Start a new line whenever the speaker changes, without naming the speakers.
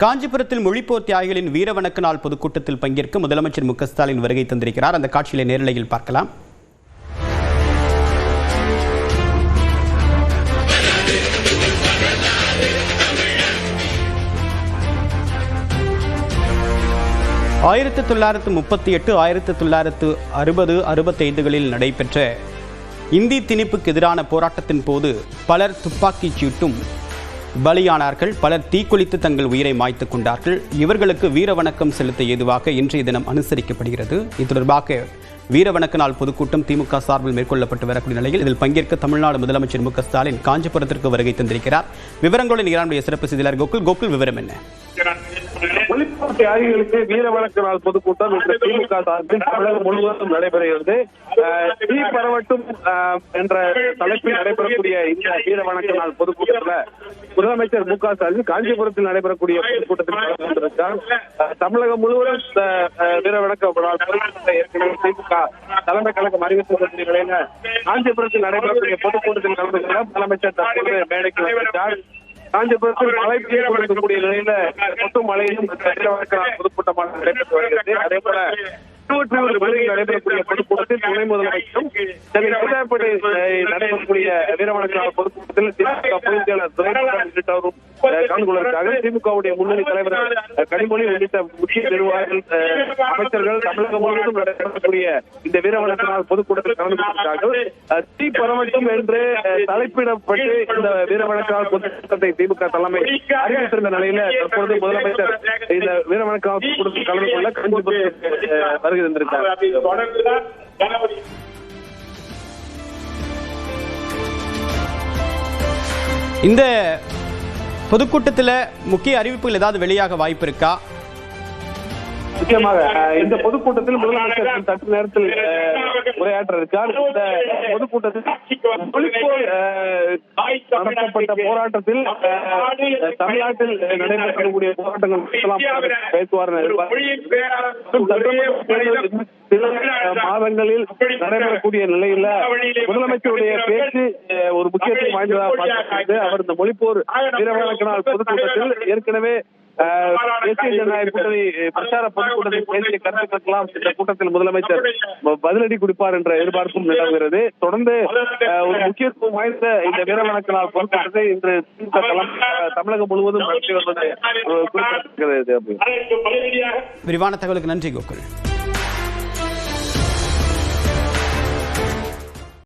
காஞ்சிபுரத்தில் மொழிப்போர் தியாகிகளின் வீரவணக்க நாள் பொதுக்கூட்டத்தில் பங்கேற்க முதலமைச்சர் மு க ஸ்டாலின் வருகை தந்திருக்கிறார். அந்த காட்சிகளை நேரலையில் பார்க்கலாம். ஆயிரத்தி 1938, 1960, 65களில் நடைபெற்ற இந்தி திணிப்புக்கு எதிரான போராட்டத்தின் போது பலர் துப்பாக்கிச் சூட்டும் பலியானார்கள். பலர் தீக்குளித்து தங்கள் உயிரை மாய்த்துக் கொண்டார்கள். இவர்களுக்கு வீரவணக்கம் செலுத்த ஏதுவாக இன்றைய தினம் அனுசரிக்கப்படுகிறது. இது தொடர்பாக வீரவணக்க நாள் பொதுக்கூட்டம் திமுக சார்பில் மேற்கொள்ளப்பட்டு வரக்கூடிய நிலையில் இதில் பங்கேற்க தமிழ்நாடு முதலமைச்சர் மு க ஸ்டாலின் காஞ்சிபுரத்திற்கு வருகை தந்திருக்கிறார். விவரங்களுடன் ஈரானுடைய சிறப்பு செய்தியாளர் கோகுல் விவரம் என்ன?
மொழிப்போர் தியாகிகளுக்கு வீரவணக்க நாள் பொதுக்கூட்டம் இன்று திமுக சார்பில் தமிழகம் முழுவதும் நடைபெறுகிறது. தீ பரவட்டும் என்ற தலைப்பில் நடைபெறக்கூடிய இந்த வீரவணக்க நாள் பொதுக்கூட்டத்தில் முதலமைச்சர் மு க ஸ்டாலின் காஞ்சிபுரத்தில் நடைபெறக்கூடிய பொதுக்கூட்டத்தில் கலந்து கொண்டிருக்கிறார். தமிழகம் முழுவதும் வீரவணக்க நாள் பொதுக்கூட்டத்தை ஏற்கனவே திமுக தலைமை கழகம் அறிவித்திருக்கிற நிலையில காஞ்சிபுரத்தில் நடைபெறக்கூடிய பொதுக்கூட்டத்தில் கலந்து கொள்ள முதலமைச்சர் தற்போது மேடைக்கு வந்துள்ளார். காஞ்சிபுரத்தில் மழை பெய்து கொண்டிருக்கக்கூடிய நிலையில மொத்தம் மழையிலும் வீரவணக்க நாள் பொதுக்கூட்டமாக நடைபெற்று வருகிறது. அதே போல நடைபெறக்கூடிய பொதுக்கூட்டத்தில் துணை முதலமைச்சரும் சென்னை நடைபெறக்கூடிய வீரவணக்க நாள் பொதுக்கூட்டத்தில் திமுக பொதுச் செயலர் துரைமுருகன் உள்ளிட்டவரும் கலந்து கொள்வதற்காக திமுகவுடைய முன்னணி தலைவர் கனிமொழி உள்ளிட்ட முக்கிய நிர்வாகிகள் அமைச்சர்கள் தமிழகம் முழுவதும் நடைபெறக்கூடிய இந்த வீரவணக்க நாள் பொதுக்கூட்டத்தில் கலந்து கொள்வதற்காக தீ பரவட்டும் என்று தலைப்பிடப்பட்டு இந்த வீரவணக்க நாள் பொதுக்கூட்டத்தை திமுக தலைமை அறிவித்திருந்த நிலையில தற்போது முதலமைச்சர் இந்த வீரவணக்க நாள் பொதுக்கூட்டத்தில் கலந்து கொள்ள காஞ்சிபுரத்தில் வருகை தந்திருக்கிறார்.
இந்த பொதுக்கூட்டத்தில் முக்கிய அறிவிப்புகள் ஏதாவது வெளியாக வாய்ப்பு இருக்கா?
முக்கியமாக இந்த பொதுக்கூட்டத்தில் முதலமைச்சர் சற்று நேரத்தில் உரையாற்ற இருக்கார். இந்த பொதுக்கூட்டத்தில் நடத்தப்பட்ட போராட்டத்தில் தமிழ்நாட்டில் நடைபெறக்கூடிய போராட்டங்கள் பேசுவார். சில மாதங்களில் நடைபெறக்கூடிய நிலையில முதலமைச்சருடைய பேச்சு ஒரு முக்கியத்துவம் வாய்ந்ததாக பார்க்கிறது. அவர் இந்த மொழிப்போர் வீரவணக்க நாள் பொதுக்கூட்டத்தில் ஏற்கனவே தேசிய ஜனநாயக கூட்டணி பிரச்சார பொதுக்கூட்டத்தில் பேசிய கருத்துக்கெல்லாம் இந்த கூட்டத்தில் முதலமைச்சர் பதிலடி கொடுப்பார் என்ற எதிர்பார்ப்பும் நிலவுகிறது. தொடர்ந்து ஒரு முக்கியத்துவம் வாய்ந்த இந்த வீரவணக்க நாள் பொதுக்கூட்டத்தை இன்று தமிழகம் முழுவதும் நடத்தி வருவது குறிப்பிடத்தக்கது.
விரிவான தகவலுக்கு நன்றி கோகுல்.